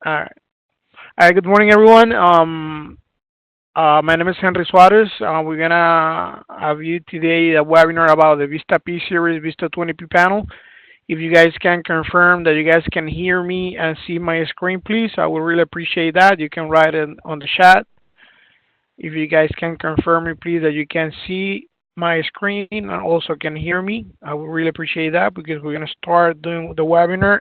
All right. All right. Good morning, everyone. My name is Henry Suarez. We're gonna have you today a webinar about the Vista P series, Vista20P panel. If you guys can confirm that you guys can hear me and see my screen, please, I would really appreciate that. You can write it on the chat. If you guys can confirm me, please, that you can see my screen and also can hear me, I would really appreciate that because we're gonna start doing the webinar.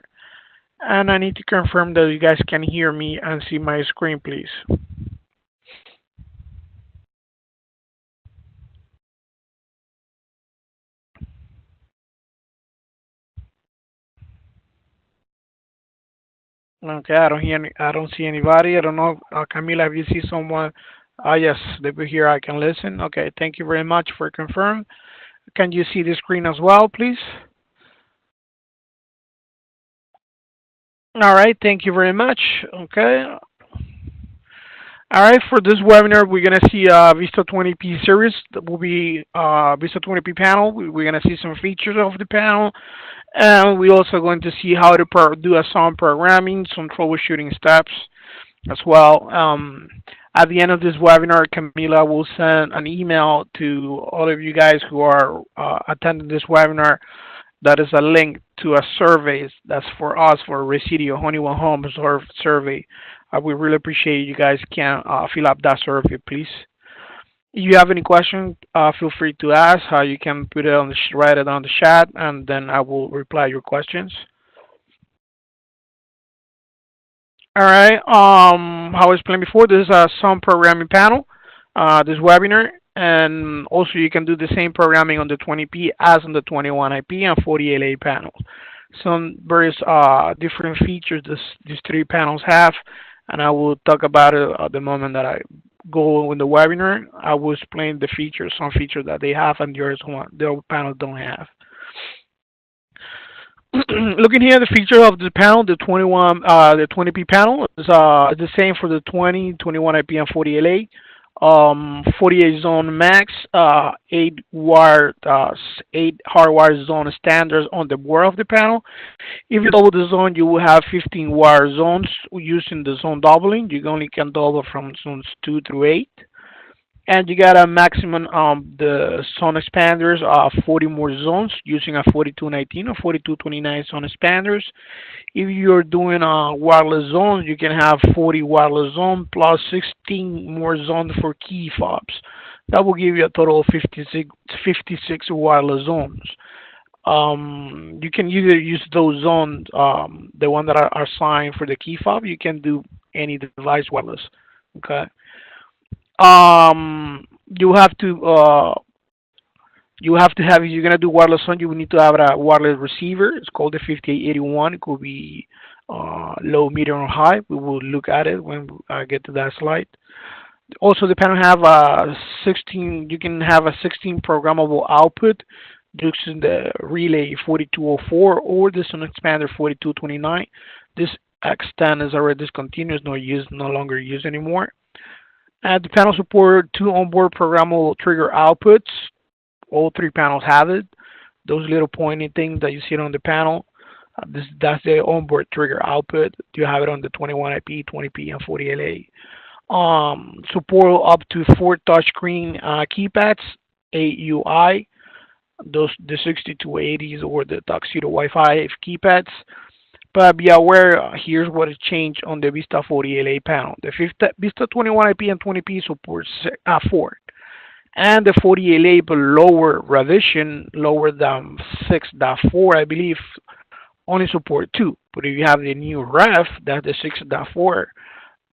And I need to confirm that you guys can hear me and see my screen, please. Okay, I don't see anybody. I don't know, Camila, if you see someone. Yes, they were here. I can listen. Okay, thank you very much for confirm. Can you see the screen as well, please? All right, thank you very much. Okay. All right, for this webinar, we're going to see Vista20P series. That will be Vista20P panel. We're going to see some features of the panel. And we're also going to see how to do some programming, some troubleshooting steps as well. At the end of this webinar, Camila will send an email to all of you guys who are attending this webinar. That is a link to a survey that's for us for Residio Honeywell Home survey. I would really appreciate you guys can fill up that survey, please. If you have any questions, feel free to ask. You can put it on write it on the chat, and then I will reply your questions. All right. How I explained before, this is a some programming panel. This webinar, and also you can do the same programming on the 20P as on the 21IP and 40LA panels. Some various different features these three panels have, and I will talk about it at the moment that I go in the webinar. I will explain the features, some features that they have and the other panels don't have. Looking here at the feature of the panel, the 20P panel is the same for the 20, 21IP, and 40LA. 48 zone max, 8 wire, 8 hardwire zone standards on the board of the panel. If you double the zone, you will have 15 wire zones using the zone doubling. You only can double from zones 2 through 8. And you got a maximum the zone expanders of 40 more zones using a 4219 or 4229 zone expanders. If you're doing wireless zones, you can have 40 wireless zones plus 16 more zones for Keyfobs. That will give you a total of 56 wireless zones. You can either use those zones, the one that are assigned for the Keyfob. You can do any device wireless. Okay. You have to have, if you're gonna do wireless on, you will need to have a wireless receiver. It's called the 5881. It could be low, medium, or high. We will look at it when I get to that slide. Also, the panel have a 16. You can have a 16 programmable output using the relay 4204 or the Sun Expander 4229. This extend is already discontinued, no longer used anymore. The panel support 2 onboard programmable trigger outputs. All 3 panels have it. Those little pointy things that you see on the panel, that's the onboard trigger output. You have it on the 21IP, 20P, and 40LA. Support up to 4 touchscreen keypads, AUI, the 6280s or the Tuxedo Wi-Fi keypads. But be aware, here's what has changed on the Vista 40LA panel. The Vista 21IP and 20P supports 4. And the 40LA, but lower revision, lower than 6.4, I believe, only support 2. But if you have the new ref, that's the 6.4,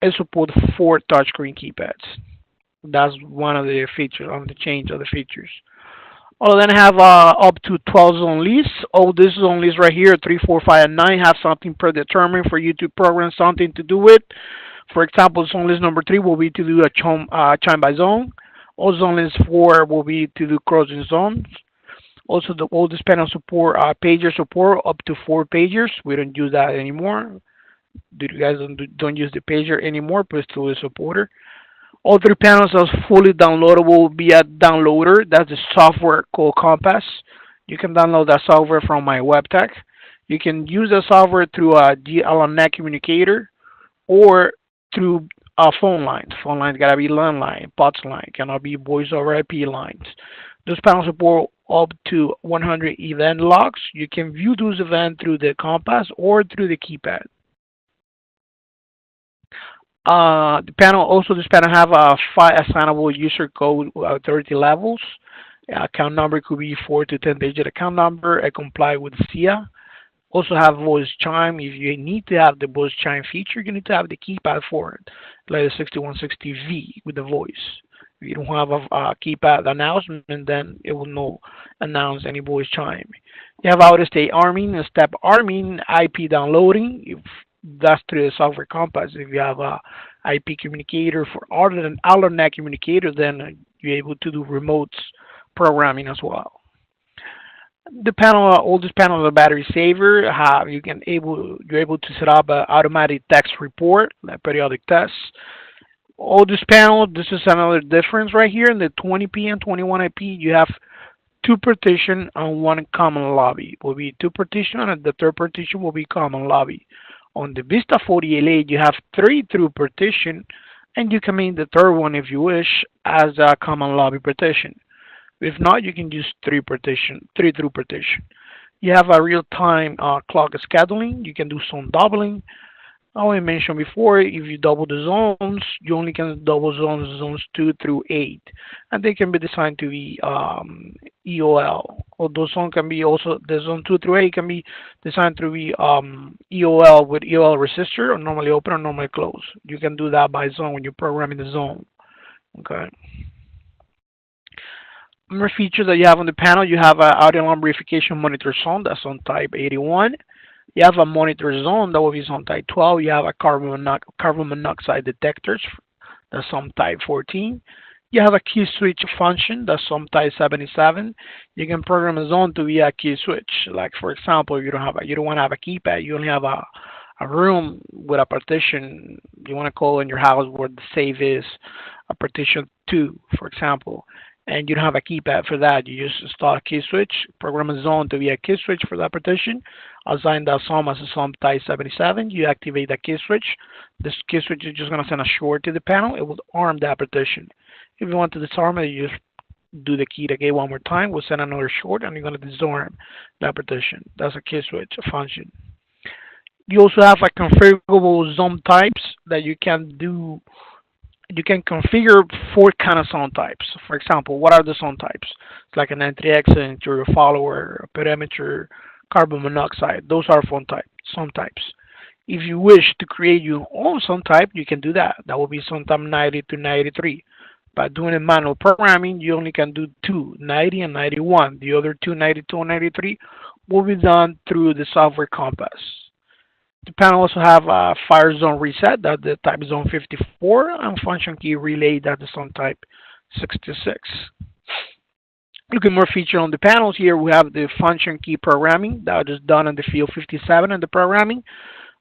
it supports 4 touchscreen keypads. That's one of the features, on the change of the features. All of them have up to 12 zone lists. All these zone lists right here, 3, 4, 5, and 9, have something predetermined for you to program something to do with. For example, zone list number 3 will be to do a chime by zone. All zone list 4 will be to do crossing zones. Also, all this panel support pager support up to 4 pagers. We don't use that anymore. You guys don't use the pager anymore, but still is supported. All 3 panels are fully downloadable via downloader. That's the software called Compass. You can download that software from my web tech. You can use the software through a DLNet communicator or through phone lines. Phone lines gotta be landline, POTS line, cannot be voice over IP lines. Those panels support up to 100 event logs. You can view those events through the compass or through the keypad. This panel have a 5 assignable user code authority levels. Account number could be 4 to 10 digit account number and comply with SIA. Also have voice chime. If you need to have the voice chime feature, you need to have the keypad for it, like the 6160V with the voice. If you don't have a keypad announcement, then it will not announce any voice chime. You have out-of-state arming and step arming, IP downloading. If that's through the software compass. If you have a IP communicator for other than alternate communicator, then you're able to do remote programming as well. The panel, all these panels are battery saver. You're able to set up an automatic text report, like periodic tests. All this panel, this is another difference right here. In the 20P and 21IP, you have 2 partition and 1 common lobby. Will be 2 partition, and the 3rd partition will be common lobby. On the VISTA40L8, you have 3 through partition, and you can make the 3rd one if you wish as a common lobby partition. If not, you can use 3 through partition. You have a real-time clock scheduling. You can do zone doubling. I mentioned before, if you double the zones, you only can double zones 2 through 8, and they can be designed to be EOL. Or those zones can be also, the zone 2 through 8 can be designed to be EOL with EOL resistor, or normally open or normally close. You can do that by zone when you're programming the zone. Okay. More features that you have on the panel, you have an audio alarm verification monitor zone, that's on type 81. You have a monitor zone, that will be on type 12. You have a carbon monoxide detectors, that's on type 14. You have a key switch function, that's on type 77. You can program a zone to be a key switch. Like for example, you don't want to have a keypad, you only have a room with a partition. You want to call in your house where the safe is a partition 2, for example. And you don't have a keypad for that. You just install a key switch, program a zone to be a key switch for that partition, assign that zone as a zone type 77. You activate that key switch. This key switch is just going to send a short to the panel. It will arm that partition. If you want to disarm it, you just do the key to gate one more time. We'll send another short, and you're going to disarm that partition. That's a key switch function. You also have a configurable zone types that you can do. You can configure 4 kind of zone types. For example, what are the zone types? It's like an entry exit, intruder follower, perimeter, carbon monoxide. Those are zone types. If you wish to create your own zone type, you can do that. That will be zone type 90 to 93. By doing a manual programming, you only can do 2, 90 and 91. The other 2, 92 and 93, will be done through the software compass. The panel also have a fire zone reset, that's the type zone 54, and function key relay, that's the zone type 66. Looking more feature on the panels here, we have the function key programming that is done in the field 57 in the programming.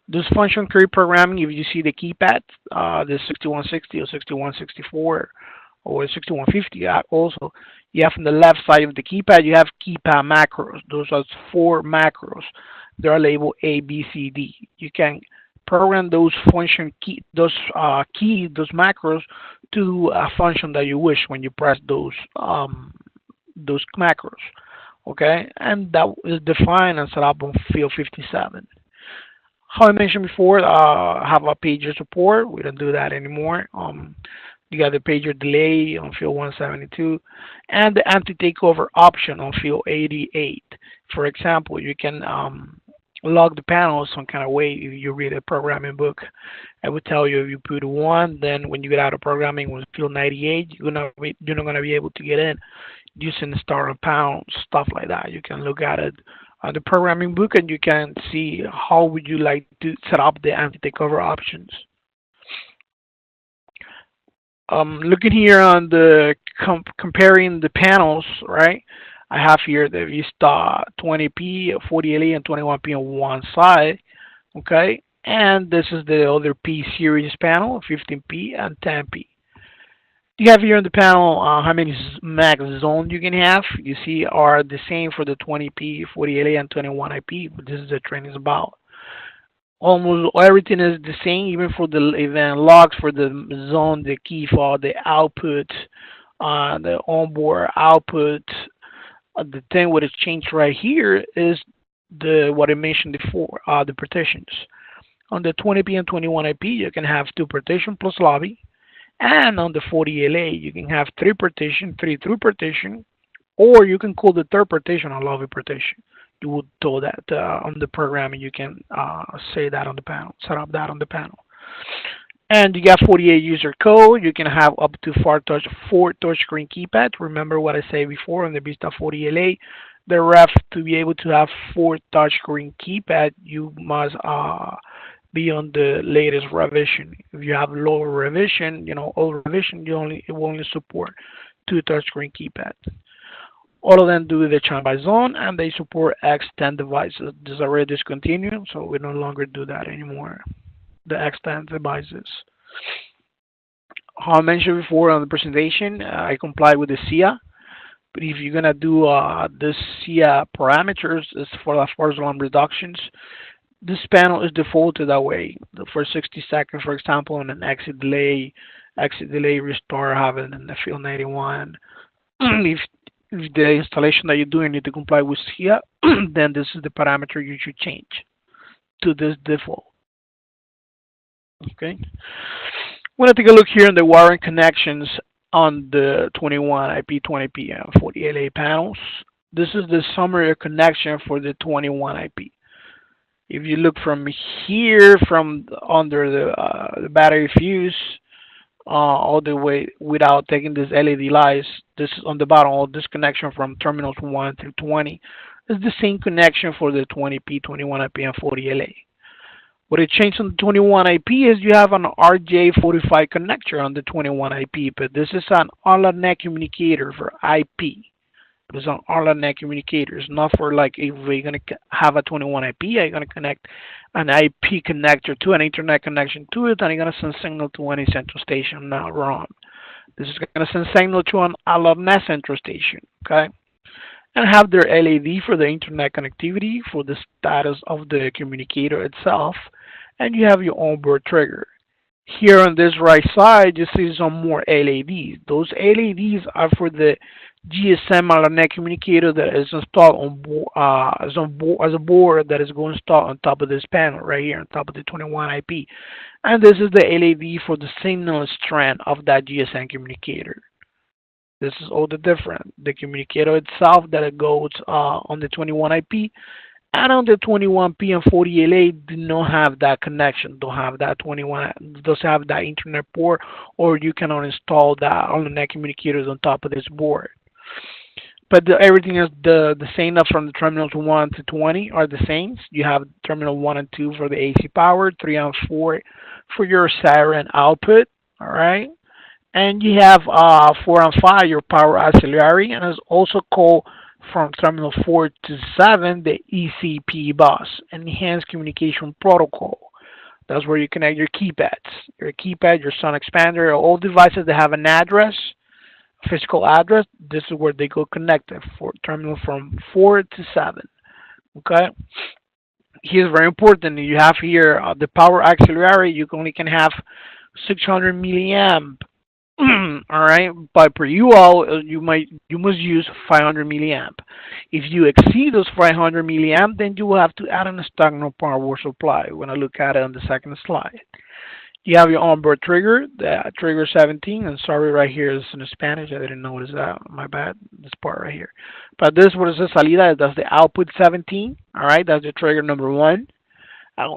This function key programming, if you see the keypad, the 6160 or 6164 or 6150 also, you have on the left side of the keypad, you have keypad macros. Those are 4 macros. They are labeled A, B, C, D. You can program those function key, those macros to a function that you wish when you press those macros. Okay, and that is defined and set up on field 57. How I mentioned before, have a pager support. We don't do that anymore. You got the pager delay on field 172 and the anti-takeover option on field 88. For example, you can log the panel some kind of way. If you read a programming book, I would tell you if you put 1, then when you get out of programming with field 98, you're not going to be able to get in using the star and pound, stuff like that. You can look at it on the programming book and you can see how would you like to set up the anti-takeover options. Looking here on the comparing the panels, right? I have here the VISTA20P, 40LE, and 21P on one side, okay? And this is the other P series panel, 15P and 10P. You have here on the panel how many max zones you can have. You see are the same for the 20P, 40LE, and 21IP, but this is the training is about. Almost everything is the same, even for the event logs for the zone, the key fob, the output, the onboard output. The thing what is changed right here is the what I mentioned before, the partitions. On the 20P and 21IP, you can have two partition plus lobby, and on the 40LA, you can have three partition, three through partition, or you can call the third partition a lobby partition. You would do that on the program, and you can say that on the panel, set up that on the panel. And you got 48 user code. You can have up to four touchscreen keypads. Remember what I said before on the Vista 40LA. The ref to be able to have four touchscreen keypad, you must be on the latest revision. If you have lower revision, old revision, it will only support two touchscreen keypads. All of them do the channel by zone, and they support X10 devices. This is already discontinued, so we no longer do that anymore. The X10 devices. How I mentioned before on the presentation, I comply with the SIA. But if you're gonna do the SIA parameters, is for the false alarm reductions. This panel is defaulted that way. For 60 seconds, for example, on an exit delay restore having in the field 91. if the installation that you're doing need to comply with SIA, then this is the parameter you should change to this default. Okay. We're going to take a look here in the wiring connections on the 21IP, 20P, and 40LA panels. This is the summary connection for the 21IP. If you look from here, from under the battery fuse, all the way without taking this LED lights, this is on the bottom, all this connection from terminals 1 through 20 is the same connection for the 20P, 21IP, and 40LA. What it changed on the 21IP is you have an RJ45 connector on the 21IP, but this is an all-net communicator for IP. It's an all-net communicator. It's not for like if we're going to have a 21IP, I'm going to connect an IP connector to an internet connection to it, and I'm going to send signal to any central station. Not wrong. This is going to send signal to an all-net central station, okay? And have their LED for the internet connectivity for the status of the communicator itself, and you have your onboard trigger. Here on this right side, you see some more LEDs. Those LEDs are for the GSM all-net communicator that is installed on board, as a board that is going to install on top of this panel right here on top of the 21IP. And this is the LED for the signal strand of that GSM communicator. This is all the different. The communicator itself that it goes on the 21IP and on the 21P and 40LA do not have that connection, don't have that 21, doesn't have that internet port, or you cannot install that on the net communicators on top of this board. But everything is the same up from the terminals 1 to 20 are the same. You have terminal 1 and 2 for the AC power, 3 and 4 for your siren output, all right? And you have 4 and 5, your power auxiliary, and it's also called from terminal 4 to 7, the ECP bus, Enhanced Communication Protocol. That's where you connect your keypads, your sun expander, all devices that have an address, physical address. This is where they go connected for terminal from 4 to 7. Okay. Here's very important. You have here the power auxiliary. You only can have 600 milliamp. All right, but per UL, you must use 500 milliamp. If you exceed those 500 milliamp, then you will have to add an external power supply. We're gonna look at it on the second slide. You have your onboard trigger, the trigger 17, and sorry, right here is in Spanish. I didn't notice that. My bad. This part right here. But this what is the salida? That's the output 17. All right, that's the trigger number 1.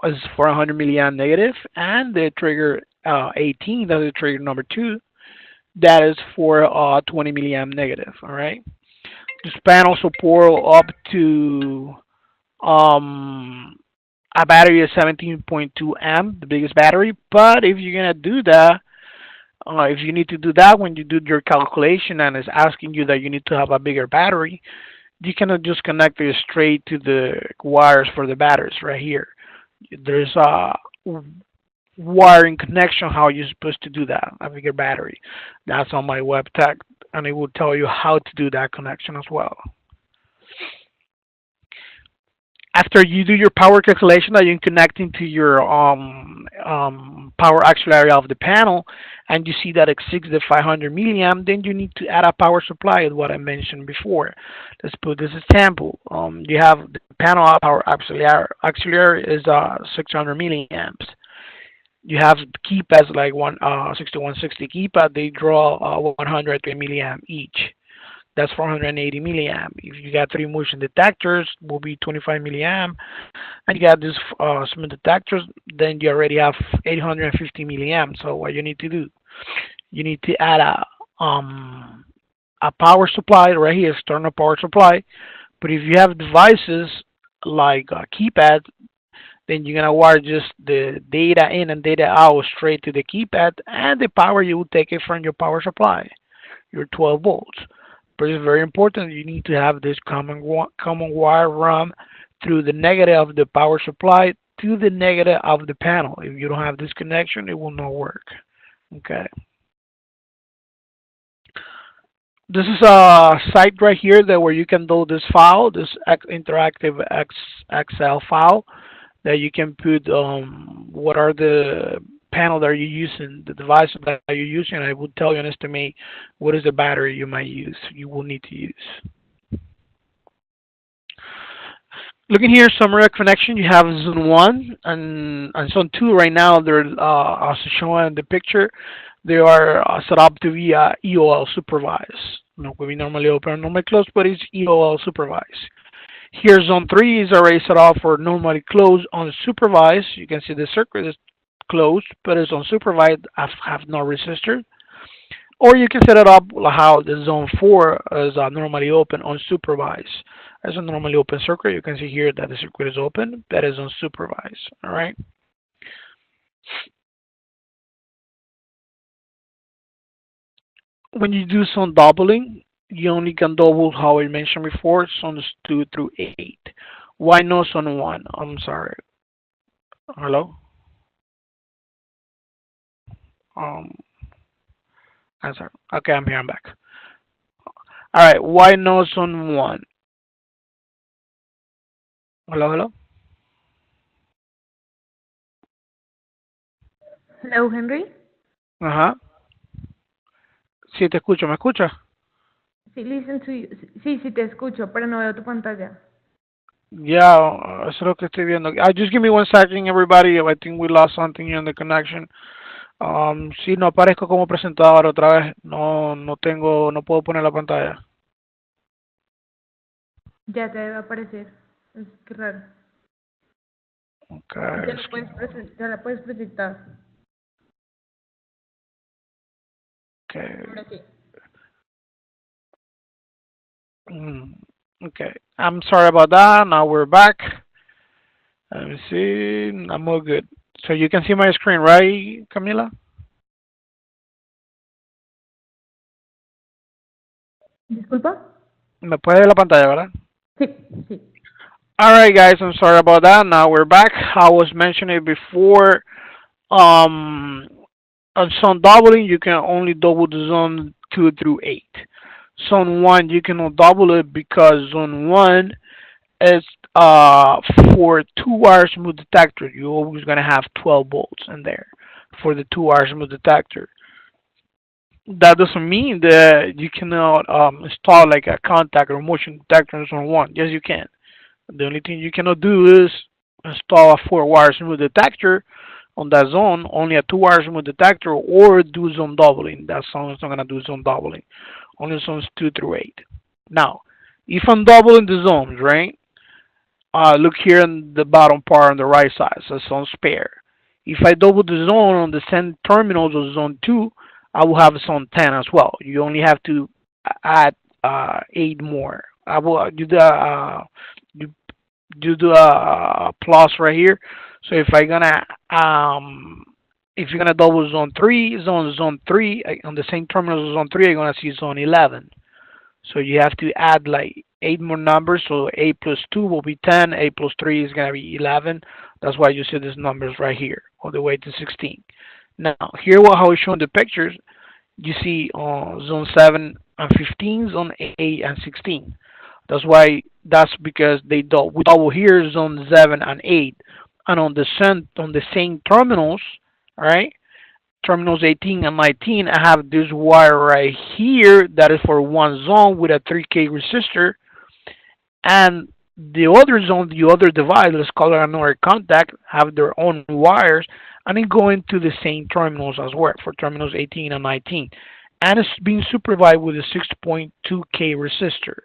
Is 400 milliamp negative, and the trigger 18. That's the trigger number 2. That is for 20 milliamp negative. All right. This panel support up to a battery of 17.2 amp, the biggest battery. But if you're gonna do that, if you need to do that when you do your calculation and it's asking you that you need to have a bigger battery, you cannot just connect it straight to the wires for the batteries right here. There's a wiring connection how you're supposed to do that, a bigger battery. That's on my web tech, and it will tell you how to do that connection as well. after you do your power calculation that you're connecting to your power auxiliary of the panel, and you see that exceeds the 500 milliamp, then you need to add a power supply, is what I mentioned before. Let's put this example. You have the panel power auxiliary is 600 milliamps. You have keypads like 6160 keypad. They draw 103 milliamp each. That's 480 milliamp. If you got three motion detectors, will be 25 milliamp, and you got these small detectors, then you already have 850 milliamp. So what you need to do, you need to add a power supply right here, external power supply. But if you have devices like a keypad, then you're gonna wire just the data in and data out straight to the keypad, and the power you will take it from your power supply, your 12 volts. But it's very important. You need to have this common wire run through the negative of the power supply to the negative of the panel. If you don't have this connection, it will not work. Okay. This is a site right here that where you can do this file, this interactive Excel file that you can put what are the panel that you're using, the device that you're using. I will tell you and estimate what is the battery you might use, you will need to use. Looking here, summary connection, you have zone 1 and zone 2 right now. They're also shown in the picture. They are set up to be EOL supervised. Not will be normally open or normally closed, but it's EOL supervised. Here, zone 3 is already set up for normally closed, unsupervised. You can see the circuit is closed, but it's unsupervised, have no resistor. Or you can set it up how the zone 4 is normally open, unsupervised. As a normally open circuit, you can see here that the circuit is open, that is unsupervised. All right. When you do some doubling, you only can double how I mentioned before, zones 2 through 8. Why no zone 1? I'm sorry. Hello? I'm sorry. Okay, I'm here, I'm back. Alright, why no zone 1? Hello, hello? Hello, Henry. Ajá. Sí, te escucho, ¿me escuchas? Sí, listen to you. Sí, sí te escucho, pero no veo tu pantalla. Yeah, eso es lo que estoy viendo. Just give me 1 second, everybody. I think we lost something here in the connection. Sí, no aparezco como presentador otra vez. No tengo, no puedo poner la pantalla. Ya te debe aparecer. Es que raro. Okay. Ya la puedes proyectar. Okay. Ahora sí. Okay. I'm sorry about that. Now we're back. Let me see. I'm all good. So you can see my screen, right, Camila? ¿Disculpa? ¿Me puede ver la pantalla, verdad? Sí, sí. All right, guys. I'm sorry about that. Now we're back. I was mentioning before. On zone doubling, you can only double the zone 2 through 8. Zone 1, you cannot double it because zone 1 is for 2-wire smooth detector. You're always going to have 12 volts in there for the 2-wire smooth detector. That doesn't mean that you cannot install like a contact or motion detector in zone 1. Yes, you can. The only thing you cannot do is install a 4-wire smooth detector on that zone, only a 2-wire smooth detector, or do zone doubling. That zone is not going to do zone doubling. Only zones 2 through 8. Now, if I'm doubling the zones, right? Look here in the bottom part on the right side, so zone spare. If I double the zone on the send terminals of zone 2, I will have zone 10 as well. You only have to add 8 more. I will do the plus right here. So if you're gonna double zone 3 on the same terminals of zone 3, you're gonna see zone 11. So you have to add like 8 more numbers. So 8 plus 2 will be 10. 8 plus 3 is gonna be 11. That's why you see these numbers right here, all the way to 16. Now here, how we show in the pictures, you see zone 7 and 15, zone 8 and 16. That's because we double here zone 7 and 8, and on the same terminals, all right, terminals 18 and 19, I have this wire right here that is for one zone with a 3K resistor, and the other zone, the other device, let's call it another contact, have their own wires, and it going to the same terminals as well for terminals 18 and 19, and it's being supervised with a 6.2K resistor.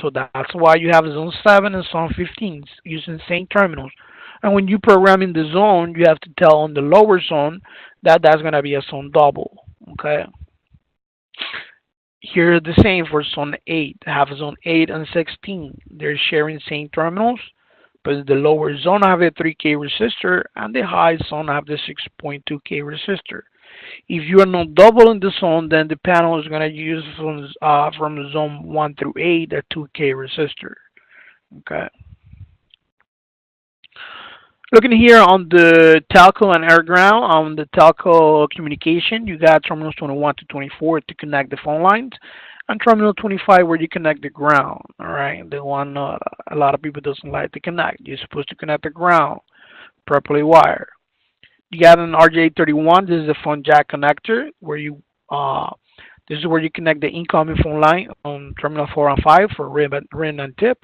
So that's why you have zone 7 and zone 15 using the same terminals. And when you program in the zone, you have to tell on the lower zone that that's going to be a zone double. Okay. Here the same for zone 8. I have zone 8 and 16. They're sharing same terminals, but the lower zone have a 3K resistor and the high zone have the 6.2K resistor. If you are not doubling the zone, then the panel is going to use from zone 1 through 8 a 2K resistor. Okay. Looking here on the telco and air ground, on the telco communication, you got terminals 21 to 24 to connect the phone lines, and terminal 25 where you connect the ground. All right, the one a lot of people doesn't like to connect. You're supposed to connect the ground properly wired. You got an RJ31. This is a phone jack connector where this is where you connect the incoming phone line on terminal 4 and 5 for rim and tip,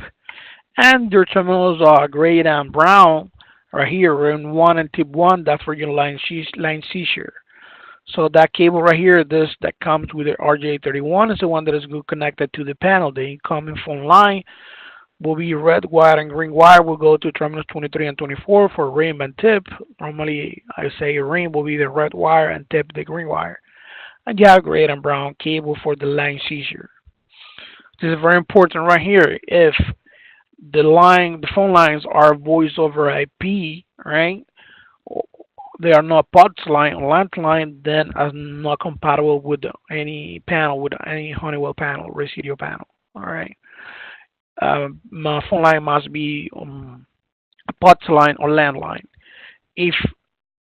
and your terminals are gray and brown. Right here, rim 1 and tip 1, that's for your line seizure. So that cable right here, this that comes with the RJ31 is the one that is good connected to the panel. The incoming phone line will be red wire and green wire will go to terminals 23 and 24 for rim and tip. Normally, I say rim will be the red wire and tip the green wire. And you have gray and brown cable for the line seizure. This is very important right here. If the phone lines are voice over IP, right? They are not POTS line or landline, then are not compatible with any panel, with any Honeywell panel, residual panel. All right. My phone line must be a POTS line or landline. If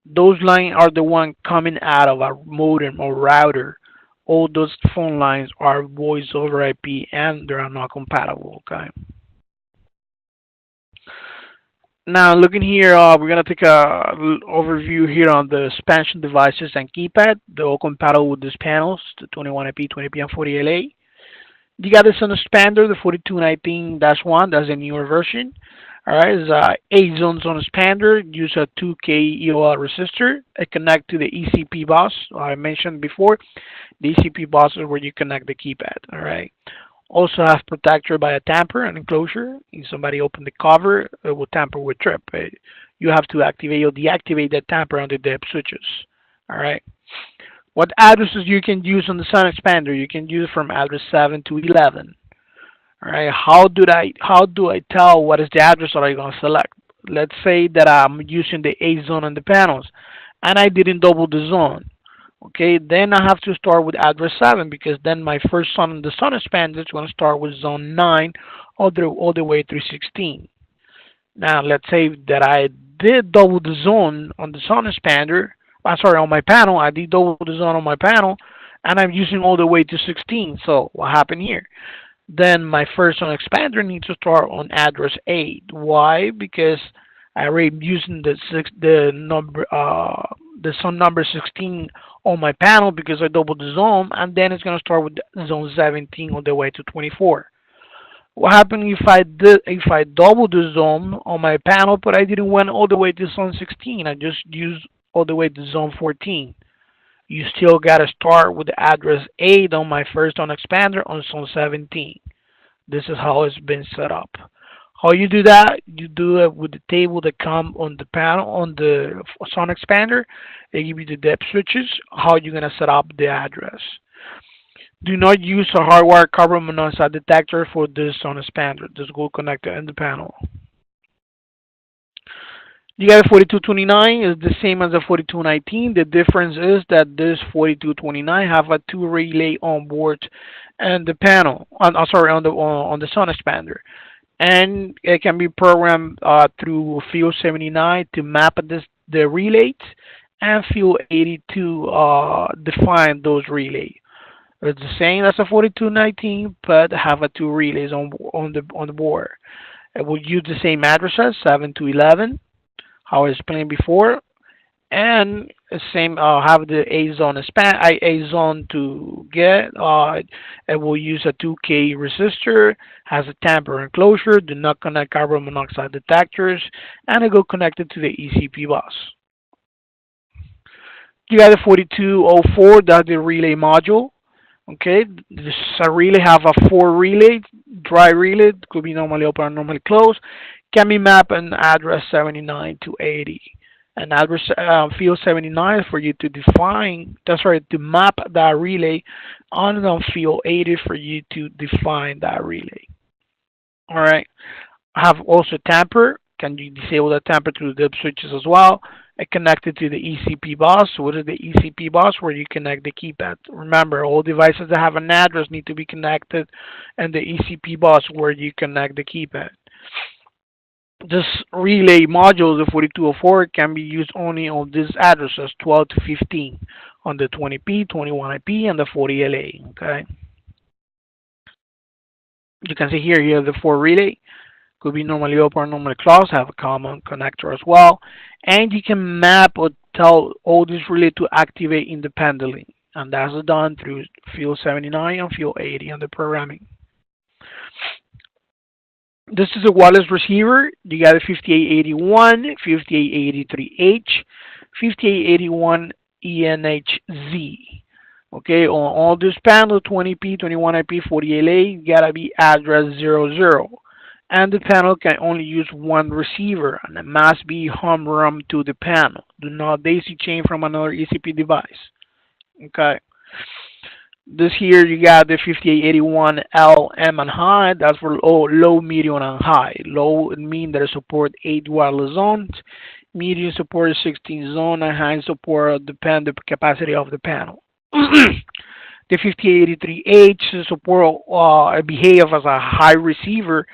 those lines are the one coming out of a modem or router, all those phone lines are voice over IP and they are not compatible. Okay. Now, looking here, we're going to take a overview here on the expansion devices and keypad. They're all compatible with these panels, the 21IP, 20P, and 40LA. You got this on the expander, the 4219-1. That's a newer version. All right, it's 8 zones on the expander. Use a 2K EOL resistor. It connect to the ECP bus. I mentioned before, the ECP bus is where you connect the keypad. All right. Also have protector by a tamper and enclosure. If somebody open the cover, it will tamper with trip. You have to activate or deactivate that tamper on the depth switches. All right. What addresses you can use on the Sun Expander? You can use from address 7 to 11. All right. How do I tell what is the address that I'm going to select? Let's say that I'm using the 8 zone on the panels, and I didn't double the zone. Okay, then I have to start with address 7 because then my first zone in the Sun Expander is going to start with zone 9 all the way through 16. Now, let's say that I did double the zone on the Sun Expander. On my panel. I did double the zone on my panel, and I'm using all the way to 16. So what happened here? Then my first Sun Expander needs to start on address 8. Why? Because I already using the zone number 16 on my panel because I doubled the zone, and then it's going to start with zone 17 all the way to 24. What happened if I doubled the zone on my panel, but I didn't went all the way to zone 16? I just used all the way to zone 14. You still got to start with the address 8 on my first Sun Expander on zone 17. This is how it's been set up. How you do that? You do it with the table that come on the panel on the Sun Expander. They give you the depth switches. How you're gonna set up the address. Do not use a hardwire carbon monoxide detector for this Sun Expander. This will connect in the panel. You got a 4229 is the same as a 4219. The difference is that this 4229 have a 2 relay on board and the panel. On the Sun Expander. And it can be programmed through field 79 to map the relays and field 80 to define those relays. It's the same as a 4219, but have a two relays on the board. It will use the same addresses, 7 to 11, how I explained before, and the same have the A zone A zone to get. It will use a 2K resistor, has a tamper enclosure, do not connect carbon monoxide detectors, and it go connected to the ECP bus. You got the 4204, that's the relay module. Okay, this relay have a four relay, dry relay, could be normally open or normally closed, can be mapped an address 79 to 80. An address field 79 for you to define, that's right, to map that relay on field 80 for you to define that relay. All right, I have also tamper. Can you disable the tamper through the switches as well? It connected to the ECP bus. What is the ECP bus? Where you connect the keypad. Remember, all devices that have an address need to be connected, and the ECP bus where you connect the keypad. This relay module, the 4204, can be used only on these addresses, 12 to 15, on the 20P, 21IP, and the 40LA. Okay. You can see here, you have the four relay. Could be normally open or normally closed, have a common connector as well. And you can map or tell all this relay to activate independently. And that's done through field 79 and field 80 on the programming. This is a wireless receiver. You got a 5881, 5883H, 5881 ENHZ. Okay, on all this panel, 20P, 21IP, 40LA, you gotta be address 00. And the panel can only use one receiver, and it must be home run to the panel. Do not daisy chain from another ECP device. Okay. This here you got the 5881 L, M, and high. That's for low, medium, and high. Low means that it supports 8 wireless zones. Medium support 16 zone, and high support depend the capacity of the panel. The 5883H support behave as a high receiver,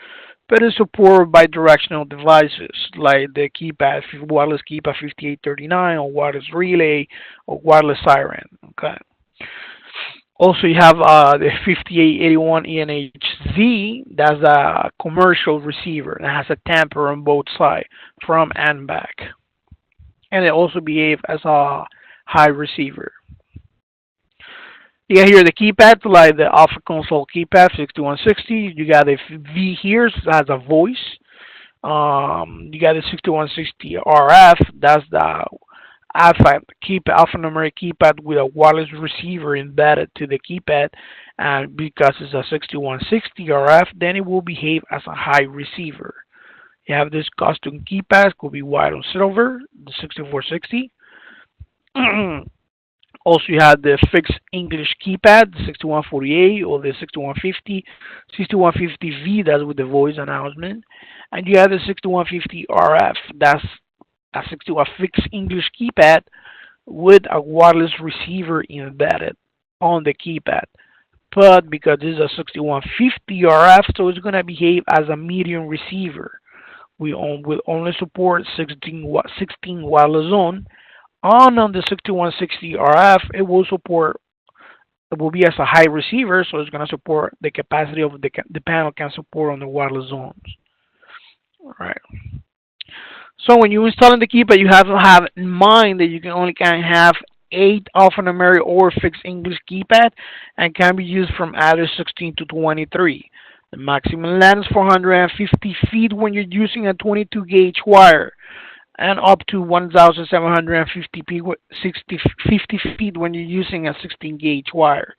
but is supported by directional devices like the keypad, wireless keypad 5839, or wireless relay, or wireless siren. Okay. Also, you have the 5881 ENHZ. That's a commercial receiver that has a tamper on both sides, from and back, and it also behaves as a high receiver. You got here the keypad, like the Alpha Console keypad 6160. You got a V here, so that's a voice. You got the 6160 RF, that's the alphanumeric keypad with a wireless receiver embedded to the keypad. And because it's a 6160 RF, then it will behave as a high receiver. You have this custom keypad, could be white or silver, the 6460. Also, you have the fixed English keypad, the 6148 or the 6150, 6150V, that's with the voice announcement. And you have the 6150 RF, that's a fixed English keypad with a wireless receiver embedded on the keypad. But because this is a 6150 RF, so it's going to behave as a medium receiver. We will only support 16 wireless zone. On the 6160 RF, it will be as a high receiver, so it's going to support the capacity of the panel can support on the wireless zones. All right. So when you install in the keypad, you have to have in mind that you can have 8 alphanumeric or fixed English keypad, and can be used from address 16 to 23. The maximum length is 450 feet when you're using a 22 gauge wire, and up to 1,750 feet when you're using a 16 gauge wire.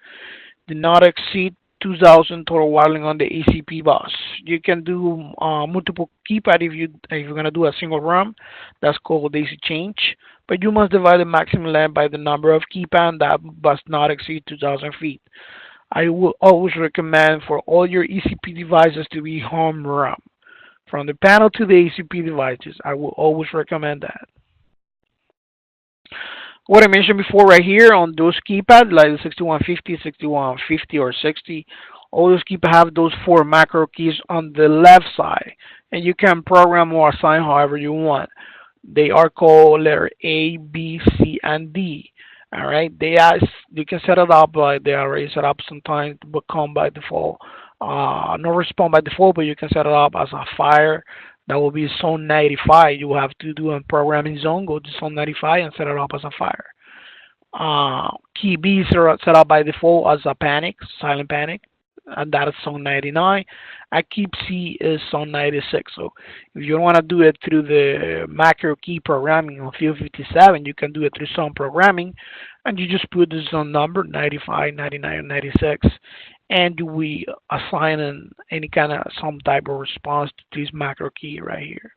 Do not exceed 2,000 total wiring on the ECP bus. You can do multiple keypad if you're gonna do a single run. That's called daisy change. But you must divide the maximum length by the number of keypad that must not exceed 2,000 feet. I will always recommend for all your ECP devices to be home run. From the panel to the ECP devices, I will always recommend that. What I mentioned before right here on those keypads, like the 6150, 6150, or 60, all those keypads have those 4 macro keys on the left side, and you can program or assign however you want. They are called letter A, B, C, and D. All right, they ask you can set it up, but they already set up. Sometimes it will come by default, no respond by default, but you can set it up as a fire. That will be zone 95. You will have to do a programming zone, go to zone 95 and set it up as a fire. Key Bs are set up by default as a panic, silent panic, and that is zone 99. A key C is zone 96. So if you don't want to do it through the macro key programming on field 57, you can do it through zone programming, and you just put the zone number 95, 99, or 96, and we assign any kind of some type of response to this macro key right here.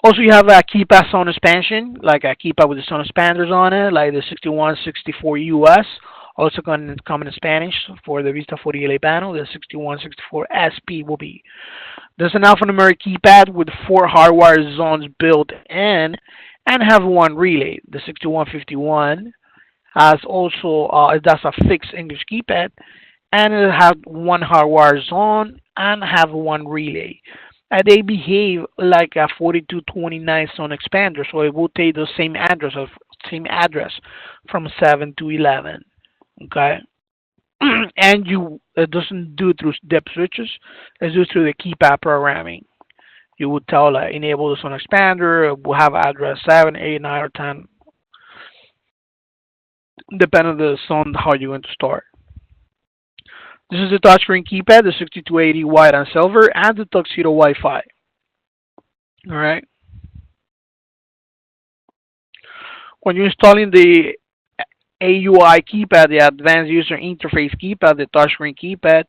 Also, you have a keypad zone expansion, like a keypad with the zone expanders on it, like the 6164 US. Also going to come in Spanish for the VISTA20P panel. The 6164 SP will be. There's an alphanumeric keypad with 4 hardwire zones built in and have 1 relay. The 6151 has also, that's a fixed English keypad, and it has 1 hardwire zone and have 1 relay. They behave like a 4229 zone expander, so it will take the same address from 7 to 11. Okay, and it doesn't do it through depth switches. It's do through the keypad programming. You would tell enable the zone expander. It will have address 7, 8, 9, or 10, depending on the zone how you're going to start. This is the touchscreen keypad, the 6280 white and silver, and the Tuxedo Wi-Fi. All right. When you're installing the AUI Keypad, the Advanced User Interface Keypad, the touchscreen keypad,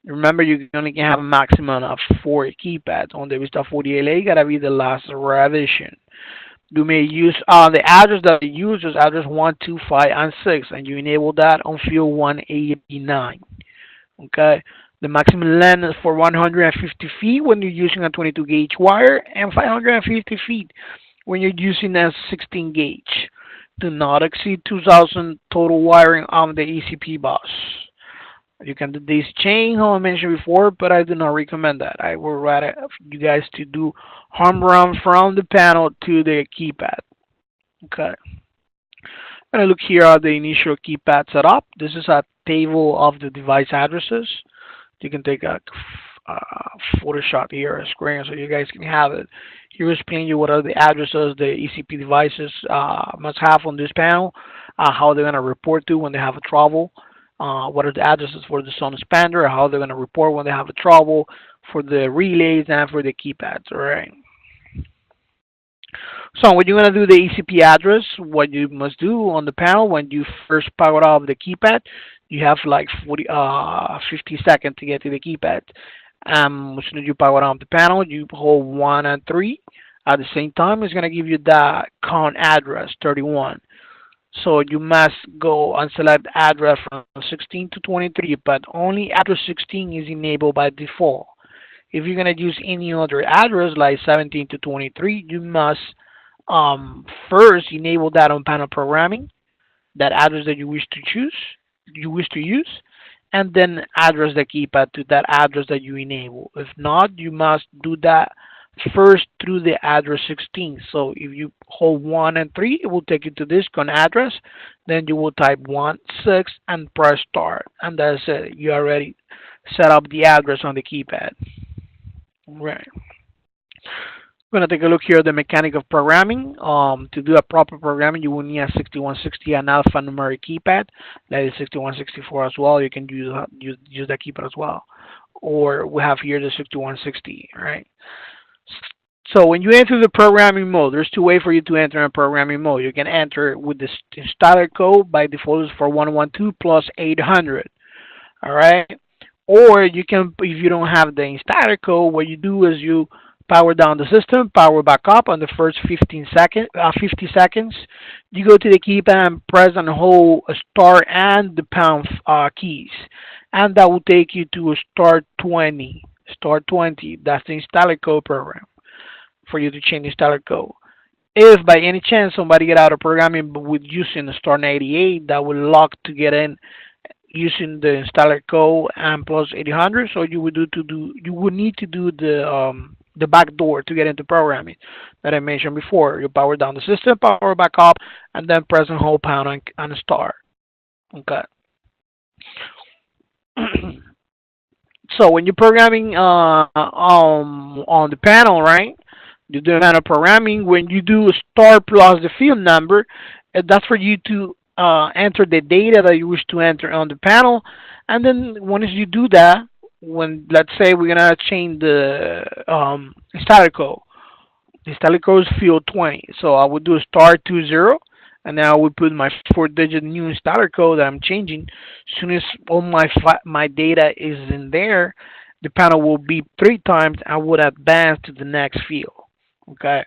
remember you only can have a maximum of 4 keypads. On the VISTA20P, gotta be the last revision. You may use the address that you use is address 1, 2, 5, and 6, and you enable that on field 189. Okay, the maximum length is for 150 feet when you're using a 22 gauge wire, and 550 feet when you're using a 16 gauge. Do not exceed 2,000 total wiring on the ECP bus. You can do this chain, how I mentioned before, but I do not recommend that. I would rather you guys to do home run from the panel to the keypad. Okay. I'm going to look here at the initial keypad setup. This is a table of the device addresses. You can take a photo shot here, a screen, so you guys can have it. Here explain you what are the addresses the ECP devices must have on this panel, how they're going to report to when they have a trouble, what are the addresses for the zone expander, how they're going to report when they have a trouble for the relays and for the keypads. All right. So when you're going to do the ECP address, what you must do on the panel when you first power off the keypad, you have like 50 seconds to get to the keypad. As soon as you power on the panel, you hold 1 and 3 at the same time. It's going to give you that count address 31. So you must go and select address from 16 to 23, but only address 16 is enabled by default. If you're going to use any other address like 17 to 23, you must first enable that on panel programming, that address that you wish to use, and then address the keypad to that address that you enable. If not, you must do that first through the address 16. So if you hold 1 and 3, it will take you to this con address. Then you will type 1, 6, and press start. And that's it. You already set up the address on the keypad. Right. We're going to take a look here at the mechanic of programming. To do a proper programming, you will need a 6160 and alphanumeric keypad. That is 6164 as well. You can use that keypad as well. Or we have here the 6160, right? So when you enter the programming mode, there's 2 ways for you to enter in programming mode. You can enter with the installer code. By default is for 112 plus 800. All right. Or you can, if you don't have the installer code, what you do is you power down the system, power back up on the first 50 seconds. You go to the keypad and press and hold start and the pound keys. And that will take you to start 20. Start 20. That's the installer code program for you to change the installer code. If by any chance somebody get out of programming with using the start 98, that will lock to get in using the installer code and plus 800. So you would need to do the the back door to get into programming that I mentioned before. You power down the system, power back up, and then press and hold pound and start. Okay. So when you're programming on the panel, right? You do panel programming. When you do start plus the field number, that's for you to enter the data that you wish to enter on the panel. And then once you do that, when let's say we're gonna change the static code, the static code is field 20. So I would do a start 20, and then I would put my 4-digit new static code that I'm changing. As soon as all my data is in there, the panel will beep 3 times. I would advance to the next field. Okay.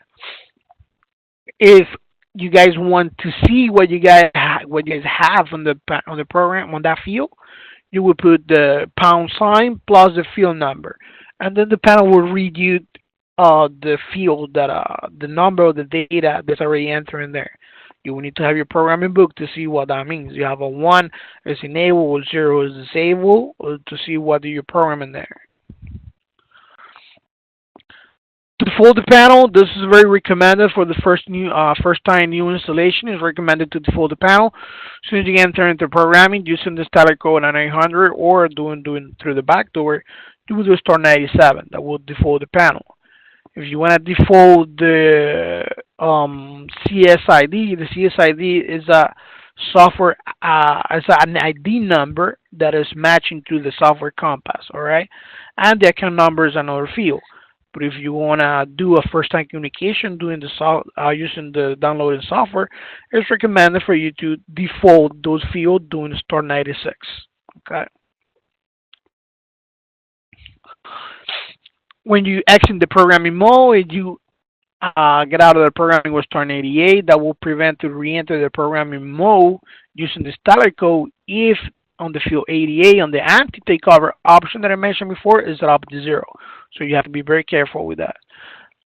If you guys want to see what you guys have on the program on that field, you will put the pound sign plus the field number, and then the panel will read you the field that the number of the data that's already entered in there. You will need to have your programming book to see what that means. You have a 1 is enabled, or 0 is disabled, or to see what you're programming there. To default the panel, this is very recommended for the first time new installation. It's recommended to default the panel. As soon as you enter into programming using the static code 900 or doing through the back door, you will do star 97. That will default the panel. If you want to default the CSID, the CSID is a software, is an ID number that is matching to the software compass, all right? And the account number is another field. But if you want to do a first-time communication doing using the downloading software, it's recommended for you to default those fields doing star 96. Okay. When you exit the programming mode, you get out of the programming with star 88. That will prevent to re-enter the programming mode using the static code if on the field 88 on the ANSI takeover option that I mentioned before is set up to 0. So you have to be very careful with that.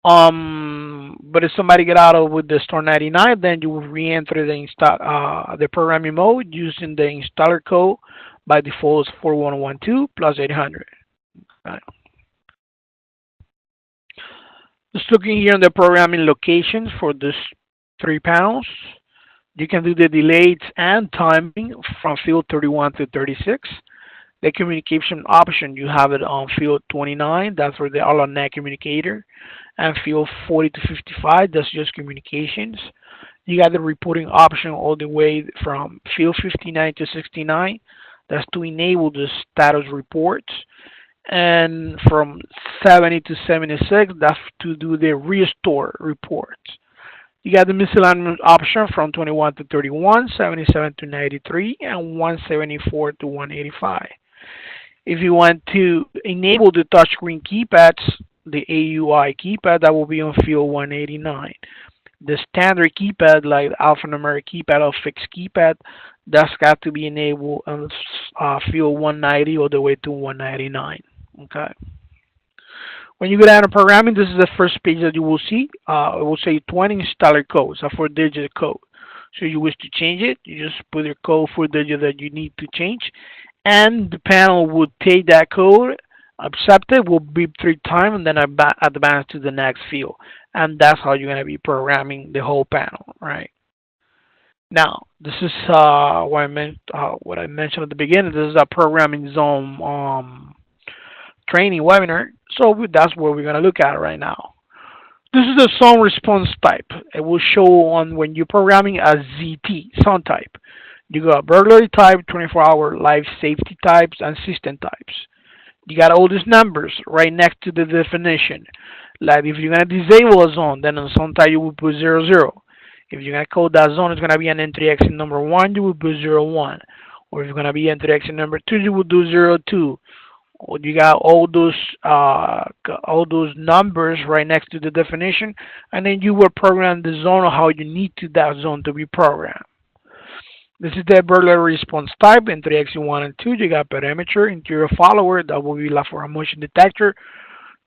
But if somebody get out of with the star 99, then you will re-enter the programming mode using the installer code. By default is 4112 plus 800. Right. Just looking here on the programming locations for these 3 panels, you can do the delays and timing from field 31 to 36. The communication option, you have it on field 29, that's for the all-on-net communicator, and field 40 to 55, that's just communications. You got the reporting option all the way from field 59 to 69, that's to enable the status reports, and from 70 to 76, that's to do the restore reports. You got the miscellaneous option from 21 to 31, 77 to 93, and 174 to 185. If you want to enable the touchscreen keypads, the AUI keypad, that will be on field 189. The standard keypad, like alphanumeric keypad or fixed keypad, that's got to be enabled on field 190 all the way to 199. Okay. When you go down to programming, this is the first page that you will see. It will say 20 installer codes, a 4-digit code. So you wish to change it, you just put your code 4-digit that you need to change, and the panel will take that code, accept it, will beep 3 times, and then advance to the next field. And that's how you're going to be programming the whole panel, right? Now, this is what I mentioned at the beginning. This is a programming zone training webinar. So that's what we're going to look at right now. This is the zone response type. It will show on when you're programming a ZT, zone type. You got burglary type, 24-hour life safety types, and system types. You got all these numbers right next to the definition. Like if you're going to disable a zone, then on zone type you will put 00. If you're going to code that zone, it's going to be an entry exit number 1, you will put 01. Or if you're going to be entry exit number 2, you will do 02. Or you got all those numbers right next to the definition, and then you will program the zone or how you need that zone to be programmed. This is the burglary response type, entry exit 1 and 2. You got perimeter, interior follower, that will be like for a motion detector.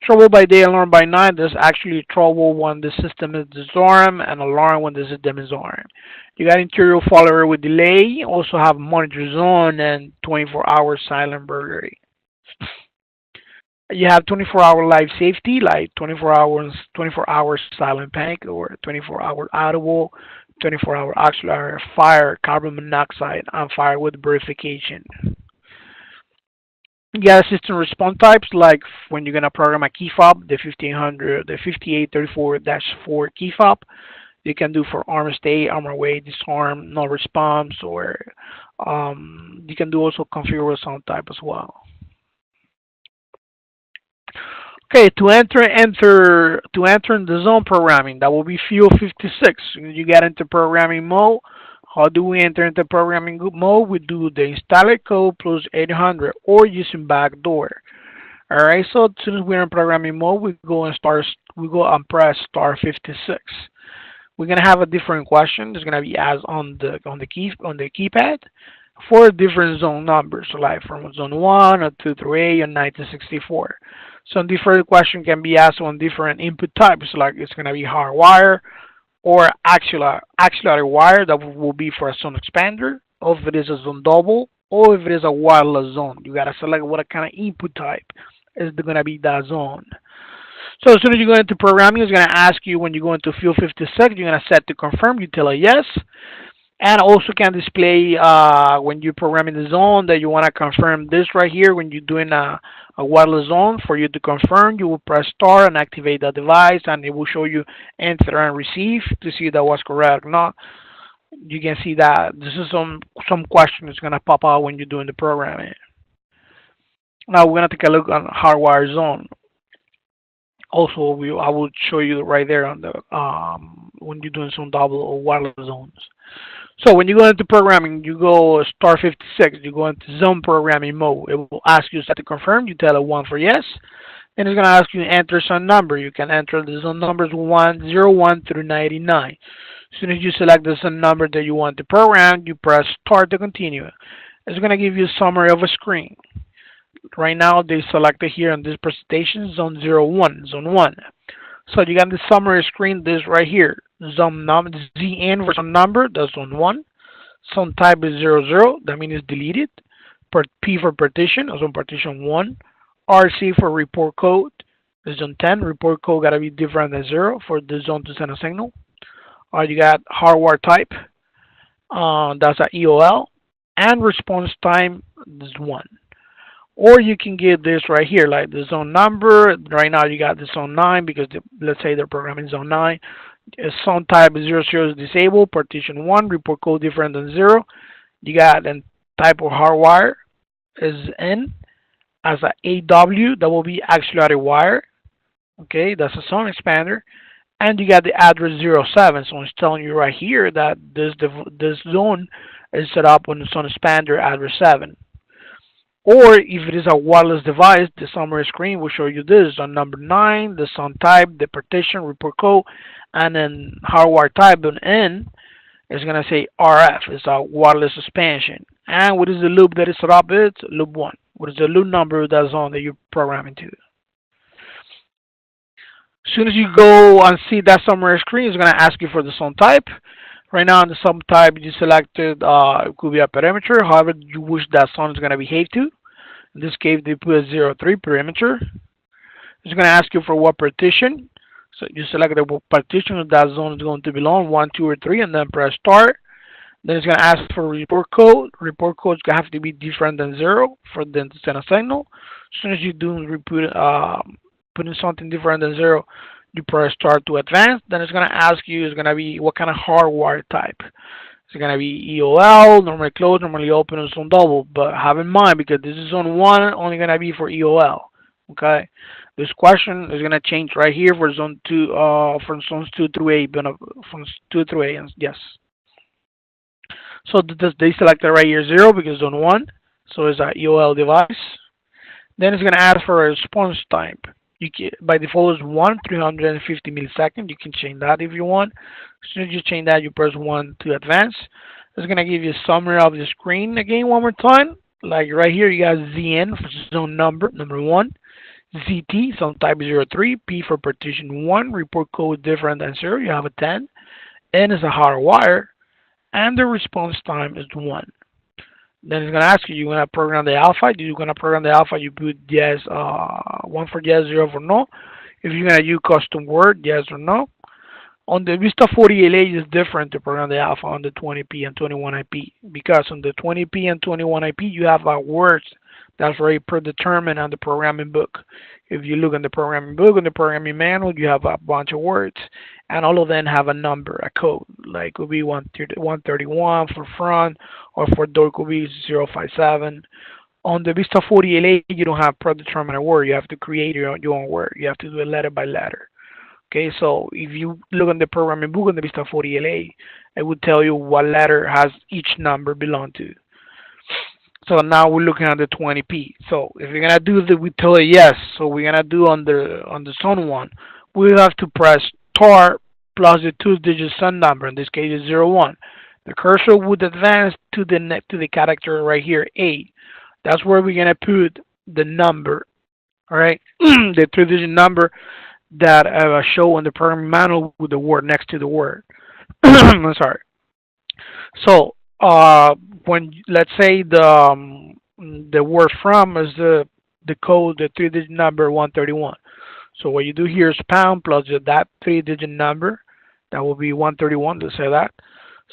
Trouble by day, alarm by night. There's actually trouble when the system is disarmed and alarm when the system is armed. You got interior follower with delay, also have monitor zone and 24-hour silent burglary. You have 24-hour life safety, like 24 hours silent panic, or 24-hour audible, 24-hour auxiliary fire, carbon monoxide, and fire with verification. You got system response types, like when you're gonna program a keyfob, the 1500, the 5834-4 keyfob. You can do for arm stay, arm away, disarm, no response, or you can do also configure sound type as well. Okay, to enter in the zone programming, that will be field 56. You get into programming mode. How do we enter into programming mode? We do the installed code plus 800 or using backdoor. All right, so as soon as we're in programming mode, we go and press star 56. We're gonna have a different question. It's gonna be asked on the keypad for different zone numbers, so like from zone 1 or 2 through 8 or 9 to 64. Some different question can be asked on different input types, like it's gonna be hardwire or auxiliary wire, that will be for a zone expander, or if it is a zone double, or if it is a wireless zone. You gotta select what kind of input type is gonna be that zone. So as soon as you go into programming, it's going to ask you when you go into field 56, you're going to set to confirm. You tell it yes. And also can display when you're programming the zone that you want to confirm this right here. When you're doing a wireless zone, for you to confirm, you will press star and activate the device, and it will show you enter and receive to see if that was correct or not. You can see that this is some question that's going to pop out when you're doing the programming. Now we're going to take a look on hardwire zone. Also, I will show you right there on the when you're doing some double or wireless zones. So when you go into programming, you go star 56. You go into zone programming mode. It will ask you set to confirm. You tell it 1 for yes. Then it's going to ask you to enter some number. You can enter the zone numbers 101 through 99. As soon as you select the zone number that you want to program, you press start to continue. It's going to give you a summary of a screen. Right now, they selected here in this presentation zone 01, zone 1. So you got the summary screen, this right here. Zone number, ZN for zone number, that's zone 1. Zone type is 00, that means it's deleted. P for partition, zone partition 1. RC for report code, is zone 10. Report code got to be different than 0 for the zone to send a signal. You got hardware type, that's an EOL. And response time is 1. Or you can get this right here, like the zone number. Right now you got the zone 9 because let's say they're programming zone 9. Zone type is 00 is disabled. Partition 1, report code different than 0. You got the type of hardwire is N as a AW, that will be auxiliary wire. Okay, that's a zone expander. And you got the address 07. So it's telling you right here that this zone is set up on the zone expander address 7. Or if it is a wireless device, the summary screen will show you this on number 9, the zone type, the partition, report code, and then hardwire type on N is going to say RF. It's a wireless expansion. And what is the loop that is set up? It's loop 1. What is the loop number of that zone that you're programming to? As soon as you go and see that summary screen, it's going to ask you for the zone type. Right now, in the sub type you selected, it could be a perimeter, however you wish that zone is going to behave to. In this case, they put a 03 perimeter. It's going to ask you for what partition. So you select the partition of that zone is going to belong, 1, 2, or 3, and then press start. Then it's going to ask for report code. Report code is going to have to be different than 0 for them to send a signal. As soon as you do putting something different than 0, you press start to advance. Then it's going to ask you, it's going to be what kind of hardwire type. It's going to be EOL, normally closed, normally open, and zone double. But have in mind, because this is zone 1, only going to be for EOL. Okay, this question is going to change right here for zone 2, from zones 2 through 8, from 2 through 8, yes. So they selected right here 0 because zone 1, so it's an EOL device. Then it's going to ask for a response type. By default is 350 milliseconds. You can change that if you want. As soon as you change that, you press 1 to advance. It's going to give you a summary of the screen again one more time. Like right here, you got ZN for zone number 1. ZT, zone type 03. P for partition 1. Report code different than 0. You have a 10. N is a hardwire. And the response time is 1. Then it's gonna ask you, you gonna program the alpha? You're gonna program the alpha, you put yes, one for yes, zero for no. If you're gonna use custom word, yes or no. On the Vista 40LA is different to program the alpha on the 20P and 21IP because on the 20P and 21IP you have words that's already predetermined on the programming book. If you look in the programming book, in the programming manual, you have a bunch of words and all of them have a number, a code. Like it could be 131 for front or for door could be 057. On the Vista 40LA, you don't have predetermined word. You have to create your own word. You have to do it letter by letter. Okay, so if you look in the programming book in the Vista 40LA, it would tell you what letter has each number belong to. So now we're looking at the 20P. So if you're gonna do the, we tell it yes. So we're gonna do on the zone one, we have to press tar plus the two-digit zone number. In this case, is 01. The cursor would advance to the character right here, A. That's where we're gonna put the number. All right, the three-digit number that show on the program manual with the word next to the word. I'm sorry. So when let's say the word from is the code, the three-digit number 131. So what you do here is pound plus that three-digit number. That will be 131. Let's say that.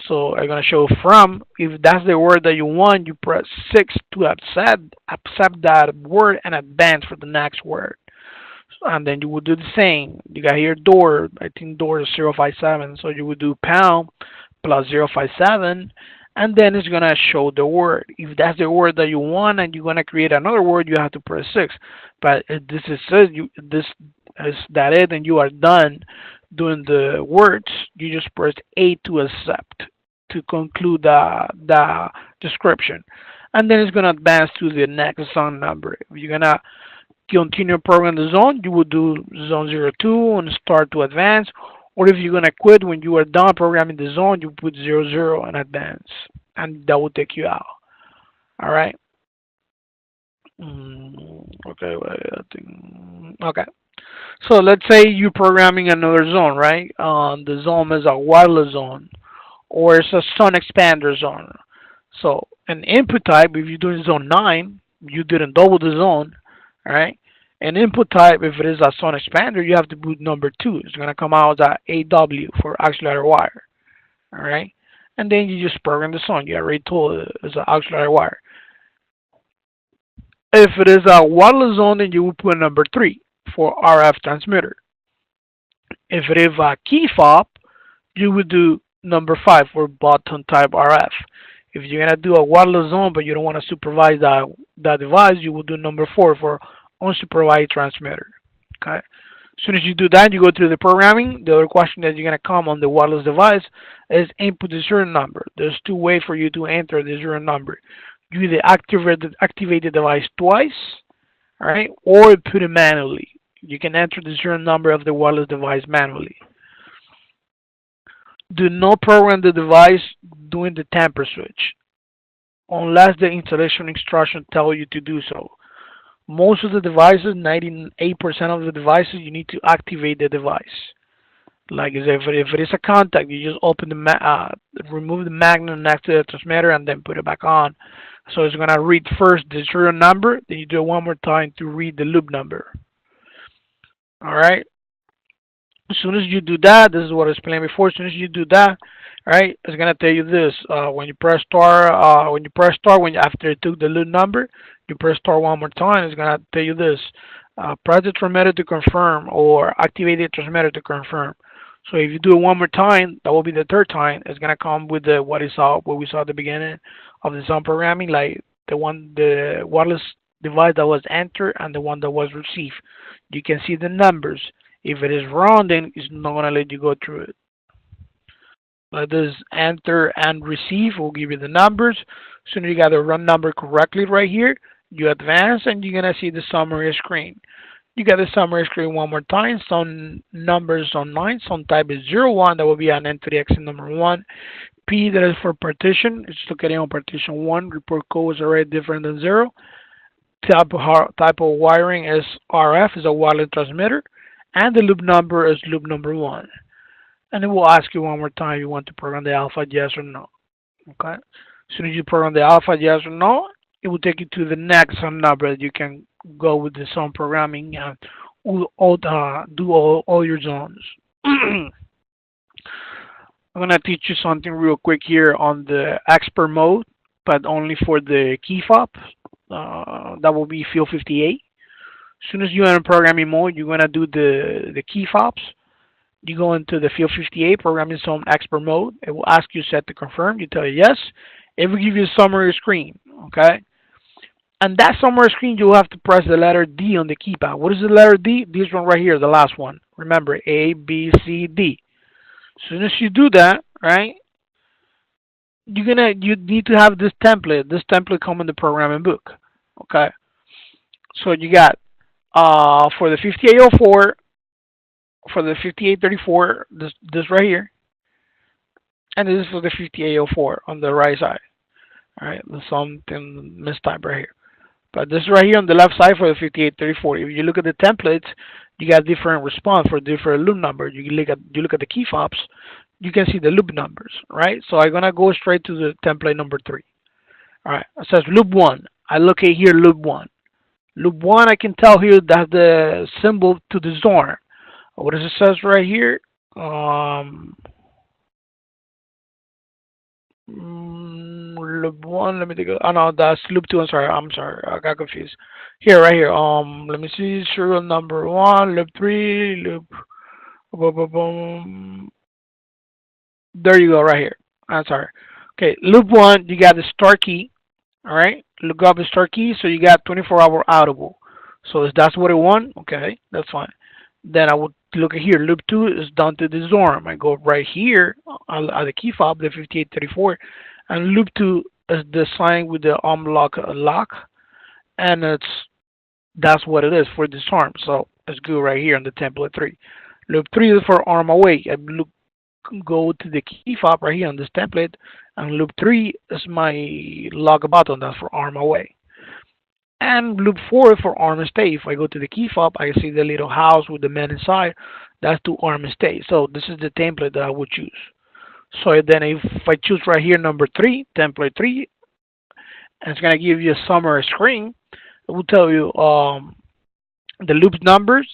So I'm gonna show from. If that's the word that you want, you press 6 to accept that word and advance for the next word. And then you would do the same. You got here door. I think door is 057. So you would do pound plus 057, and then it's gonna show the word. If that's the word that you want, and you're gonna create another word, you have to press 6. But if this is this is that it, and you are done doing the words, you just press A to accept to conclude the description, and then it's gonna advance to the next zone number. If you're gonna continue program the zone, you would do zone 02 and start to advance. Or if you're gonna quit when you are done programming the zone, you put 00 and advance, and that will take you out. All right. Okay. I think, okay. So let's say you're programming another zone, right? The zone is a wireless zone, or it's a zone expander zone. So an input type, if you're doing zone 9, you didn't double the zone, all right? An input type, if it is a zone expander, you have to put number 2. It's going to come out as AW for auxiliary wire. All right? And then you just program the zone. You already told it it's an auxiliary wire. If it is a wireless zone, then you will put number 3 for RF transmitter. If it is a Keyfob, you would do number 5 for button type RF. If you're going to do a wireless zone, but you don't want to supervise that device, you will do number 4 for unsupervised transmitter. Okay. As soon as you do that, you go through the programming. The other question that you're gonna come on the wireless device is input the serial number. There's 2 ways for you to enter the serial number. You either activate the device twice, all right, or put it manually. You can enter the serial number of the wireless device manually. Do not program the device doing the tamper switch unless the installation instructions tell you to do so. Most of the devices, 98% of the devices, you need to activate the device. Like if it is a contact, you just open remove the magnet next to the transmitter and then put it back on. So it's gonna read first the serial number, then you do it one more time to read the loop number. All right. As soon as you do that, this is what I explained before. As soon as you do that, all right, it's gonna tell you this. When you press star, after it took the loop number, you press star one more time. It's gonna tell you this. Press the transmitter to confirm, or activate the transmitter to confirm. So if you do it one more time, that will be the third time. It's gonna come with what we saw at the beginning of the sound programming, like the wireless device that was entered and the one that was received. You can see the numbers. If it is wrong, then it's not gonna let you go through it. Like this, enter and receive will give you the numbers. As soon as you got the run number correctly right here, you advance and you're gonna see the summary screen. You got the summary screen one more time. Some numbers on 9, some type is 01, that will be an entity exit number 1. P, that is for partition, it's located on partition 1. Report code is already different than 0. Type of wiring is RF, is a wireless transmitter, and the loop number is loop number 1. And it will ask you one more time if you want to program the alpha, yes or no. Okay. As soon as you program the alpha, yes or no, it will take you to the next number that you can go with the zone programming and do all your zones. I'm going to teach you something real quick here on the expert mode, but only for the Keyfob. That will be field 58. As soon as you enter programming mode, you're going to do the Keyfobs. You go into the field 58 programming zone expert mode. It will ask you set to confirm. You tell it yes. It will give you a summary screen. Okay. And that summary screen, you will have to press the letter D on the keypad. What is the letter D? This one right here, the last one. Remember, A, B, C, D. As soon as you do that, right, you need to have this template. This template come in the programming book. Okay. So you got for the 5804, for the 5834, this right here, and this is for the 5804 on the right side. All right, there's something mistyped right here. But this right here on the left side for the 5834. If you look at the templates, you got different response for different loop numbers. You look at the key fobs, you can see the loop numbers, right? So I'm gonna go straight to the template number 3. All right, it says loop 1. I locate here loop 1. Loop 1, I can tell here that's the symbol to the zone. What does it says right here? Loop 1, let me take a, oh no, that's loop 2. I'm sorry, I got confused. Here, right here. Let me see, serial number 1, loop 3, loop, boom, boom, boom. There you go, right here. I'm sorry. Okay, loop 1, you got the start key. All right, look up the start key, so you got 24-hour audible. So if that's what I want, okay, that's fine. Then I would look at here. Loop 2 is done to the ZORM. I go right here at the key fob, the 5834, and loop 2 is the sign with the lock, and that's what it is for the ZORM. So let's go right here on the template 3. Loop 3 is for arm away. I go to the key fob right here on this template, and loop 3 is my lock button. That's for arm away. And loop 4 for arm and stay. If I go to the key fob, I see the little house with the man inside. That's to arm and stay. So this is the template that I would choose. So then if I choose right here number 3, template 3, and it's gonna give you a summary screen. It will tell you the loop numbers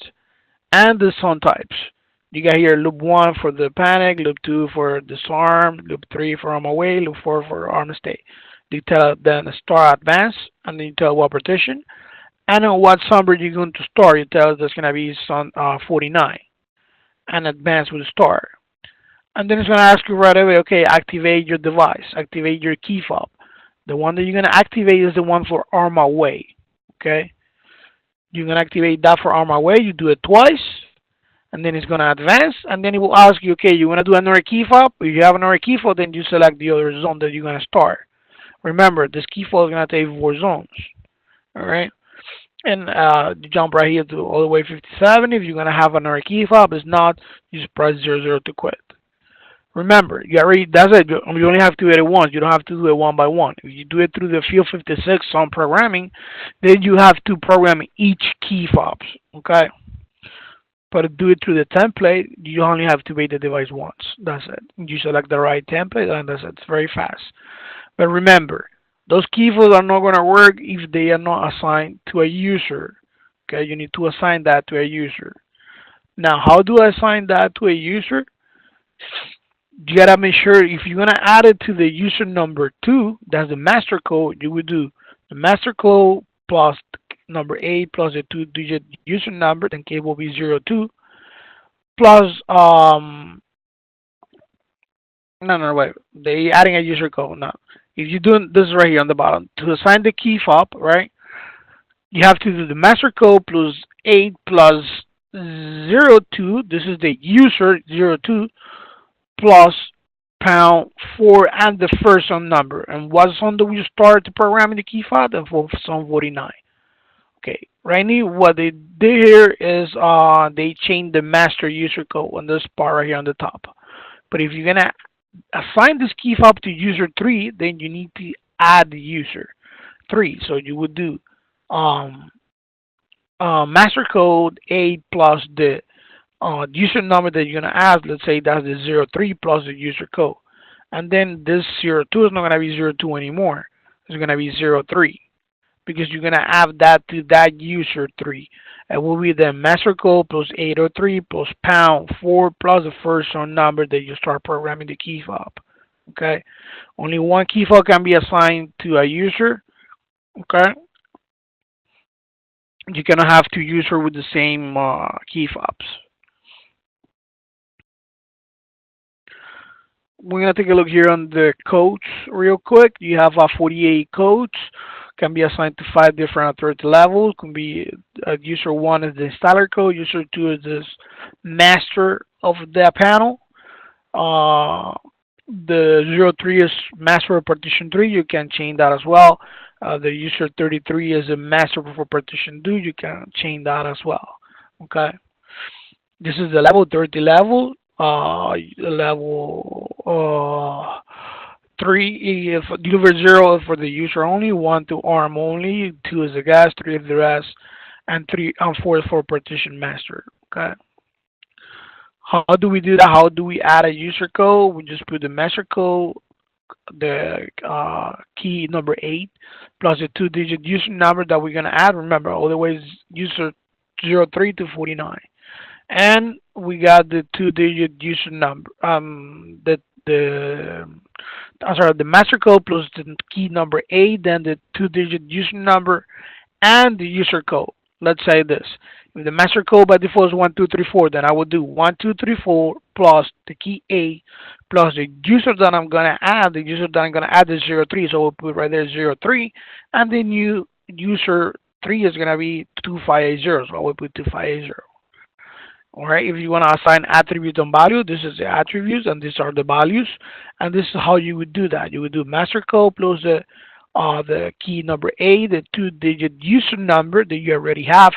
and the zone types. You got here loop 1 for the panic, loop 2 for disarm, loop 3 for arm away, loop 4 for arm and stay. You tell then start advance, and then you tell what partition, and on what number you're going to start. You tell that's going to be 49, and advance will start. And then it's going to ask you right away, okay, activate your device, activate your key fob. The one that you're going to activate is the one for arm away, okay? You're going to activate that for arm away. You do it twice, and then it's going to advance, and then it will ask you, okay, you want to do another key fob? If you have another key fob, then you select the other zone that you're going to start. Remember, this key fob is going to take 4 zones, all right? And you jump right here to all the way 57. If you're going to have another key fob, if not, you just press 00 to quit. Remember, that's it. You only have to do it once. You don't have to do it one by one. If you do it through the field 56 on programming, then you have to program each key fobs, okay? But to do it through the template, you only have to activate the device once. That's it. You select the right template, and that's it. It's very fast. But remember, those key fobs are not going to work if they are not assigned to a user. Okay, you need to assign that to a user. Now, how do I assign that to a user? You gotta make sure if you're gonna add it to the user number 2, that's the master code. You would do the master code plus number 8 plus the 2-digit user number, then K will be 02 plus no wait, they adding a user code now. If you're doing this right here on the bottom, to assign the key fob, right, you have to do the master code plus 8 plus 02. This is the user 02 plus pound 4 and the first zone number. And what zone do we start to program in the key fob? And for zone 49. Okay, right now what they did here is they changed the master user code on this part right here on the top. But if you're gonna assign this key fob to user 3, then you need to add the user 3. So you would do master code 8 plus the user number that you're gonna add. Let's say that's the 03 plus the user code, and then this 02 is not gonna be 02 anymore. It's gonna be 03 because you're gonna add that to that user 3. It will be the master code plus 803 plus pound 4 plus the first phone number that you start programming the key fob. Okay, only one key fob can be assigned to a user. Okay, you cannot have two users with the same key fobs. We're gonna take a look here on the codes real quick. You have 48 codes, can be assigned to 5 different authority levels. Can be user 1 is the installer code, user 2 is the master of the panel. The 03 is master of partition 3. You can change that as well. The user 33 is a master for partition 2. You can change that as well. Okay. This is the level 30 level. Level 3 if deliver 0 for the user only, 1 to ARM only, 2 is the gas, 3 is the rest, and 3 and 4 is for partition master. Okay. How do we do that? How do we add a user code? We just put the master code, the key number 8, plus the 2-digit user number that we're gonna add. Remember, all the way is user 03 to 49. And we got the 2-digit user number. The master code plus the key number 8, then the 2-digit user number and the user code. Let's say this: if the master code by default is 1234, then I would do 1234 plus the key 8 plus the user that I'm gonna add. The user that I'm gonna add is 03, so we'll put right there 03, and the new user 3 is gonna be 2580, so we'll put 2580. All right, if you want to assign attribute and value, this is the attributes and these are the values. And this is how you would do that. You would do master code plus the key number 8, the 2-digit user number that you already have,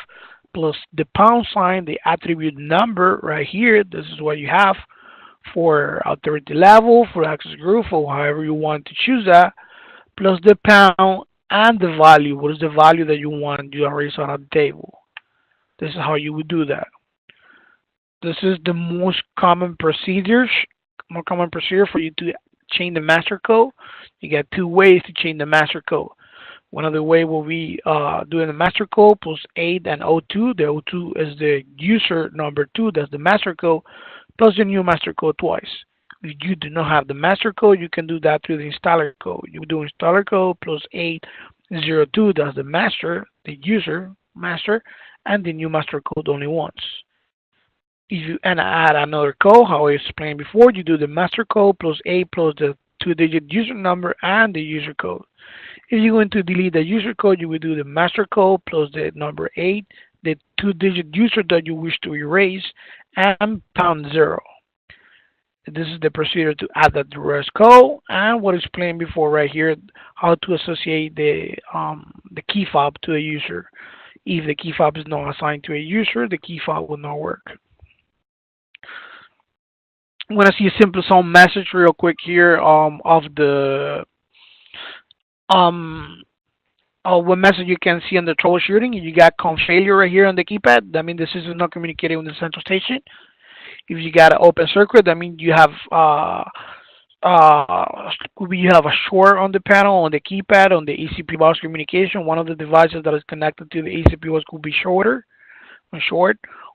plus the pound sign, the attribute number right here. This is what you have for authority level, for access group, or however you want to choose that, plus the pound and the value. What is the value that you want? You already saw on the table. This is how you would do that. This is the most common procedure for you to change the master code. You get 2 ways to change the master code. One of the way will be doing the master code plus 8 and 02. The 02 is the user number 2, that's the master code, plus the new master code twice. If you do not have the master code, you can do that through the installer code. You do installer code plus 802, that's the master, the user master, and the new master code only once. If you add another code, how I explained before, you do the master code plus 8 plus the 2-digit user number and the user code. If you're going to delete the user code, you will do the master code plus the number 8, the 2-digit user that you wish to erase, and pound 0. This is the procedure to add that reverse code, and what I explained before right here, how to associate the key fob to a user. If the key fob is not assigned to a user, the key fob will not work. I'm gonna see a simple sound message real quick here of the what message you can see on the troubleshooting. You got conf failure right here on the keypad. That means the system is not communicating with the central station. If you got an open circuit, that means you have you have a short on the panel, on the keypad, on the ECP box communication. One of the devices that is connected to the ECP box could be short,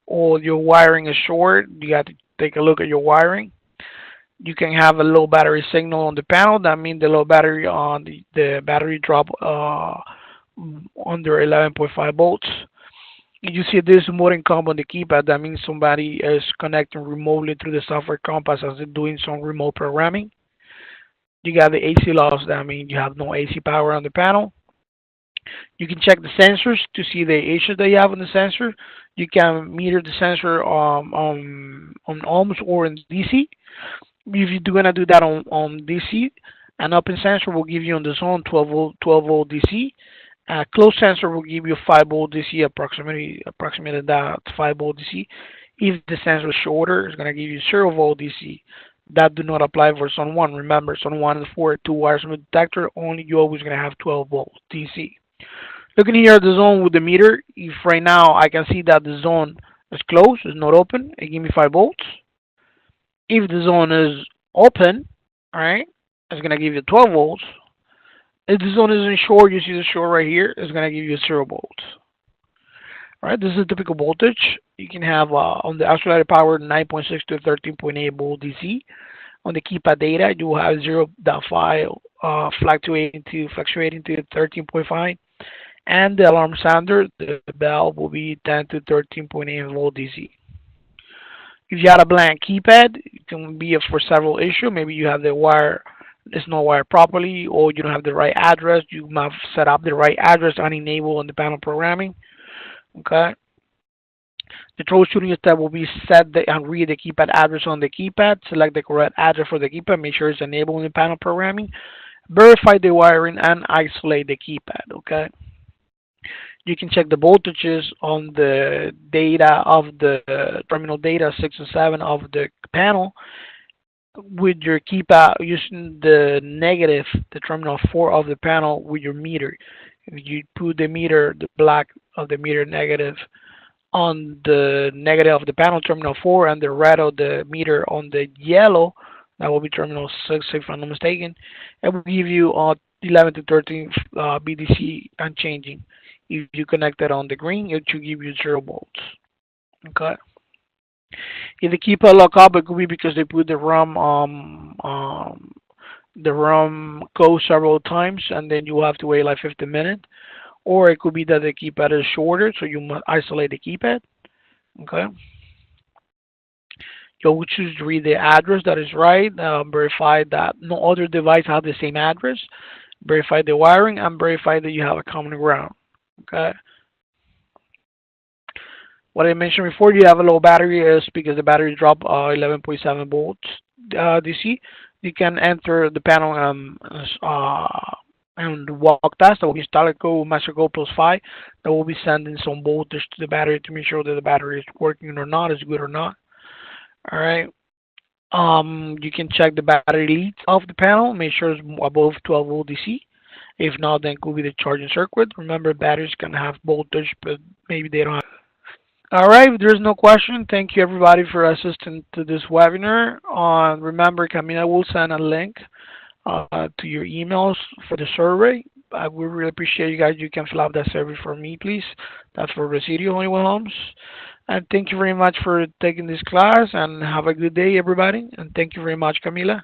or your wiring is short. You have to take a look at your wiring. You can have a low battery signal on the panel. That means the low battery on the battery drop under 11.5 volts. You see this modem comp on the keypad. That means somebody is connecting remotely through the software compass as they're doing some remote programming. You got the AC loss. That means you have no AC power on the panel. You can check the sensors to see the issues that you have on the sensor. You can meter the sensor on ohms or in DC. If you're gonna do that on DC, an open sensor will give you on the zone 12 volt DC. A closed sensor will give you 5 volt DC, approximately that 5 volt DC. If the sensor is shorter, it's gonna give you 0 volt DC. That do not apply for zone 1. Remember, zone 1 is for 2 wires from the detector. Only you're always gonna have 12 volt DC. Looking here at the zone with the meter, if right now I can see that the zone is closed, it's not open, it gives me 5 volts. If the zone is open, all right, It's going to give you 12 volts. If the zone isn't short, you see the short right here, it's going to give you 0 volts. All right, this is a typical voltage. You can have on the isolated power 9.6 to 13.8 volt DC. On the keypad data, you will have 0.5 fluctuating to 13.5. And the alarm sounder, the bell will be 10 to 13.8 volt DC. If you had a blank keypad, it can be for several issues. Maybe you have the wire is not wired properly, or you don't have the right address. You must set up the right address and enable on the panel programming. Okay. The troubleshooting step will be and read the keypad address on the keypad. Select the correct address for the keypad. Make sure it's enabled in the panel programming. Verify the wiring and isolate the keypad. Okay. You can check the voltages on the data of the terminal data 6 and 7 of the panel with your keypad using the negative, the terminal 4 of the panel with your meter. If you put the meter, the black of the meter negative on the negative of the panel terminal 4 and the red of the meter on the yellow, that will be terminal 6 if I'm not mistaken, it will give you 11 to 13 BDC and changing. If you connect it on the green, it should give you 0 volts. Okay. If the keypad lock up, it could be because they put the ROM code several times, and then you will have to wait like 15 minutes. Or it could be that the keypad is shorter, so you must isolate the keypad. Okay. You will choose to read the address that is right. Verify that no other device has the same address. Verify the wiring and verify that you have a common ground. Okay. What I mentioned before, you have a low battery is because the battery drop 11.7 volts DC. You can enter the panel and walk test. That will be Telco Master Code +5. That will be sending some voltage to the battery to make sure that the battery is working or not, is good or not. All right. You can check the battery leads of the panel. Make sure it's above 12 volt DC. If not, then it could be the charging circuit. Remember, batteries can have voltage, but maybe they don't have. All right, if there's no question, thank you everybody for assisting to this webinar. Remember, Camila will send a link to your emails for the survey. I would really appreciate you guys. You can fill out that survey for me, please. That's for Residio Honeywell Homes. And thank you very much for taking this class, and have a good day, everybody. And thank you very much, Camila.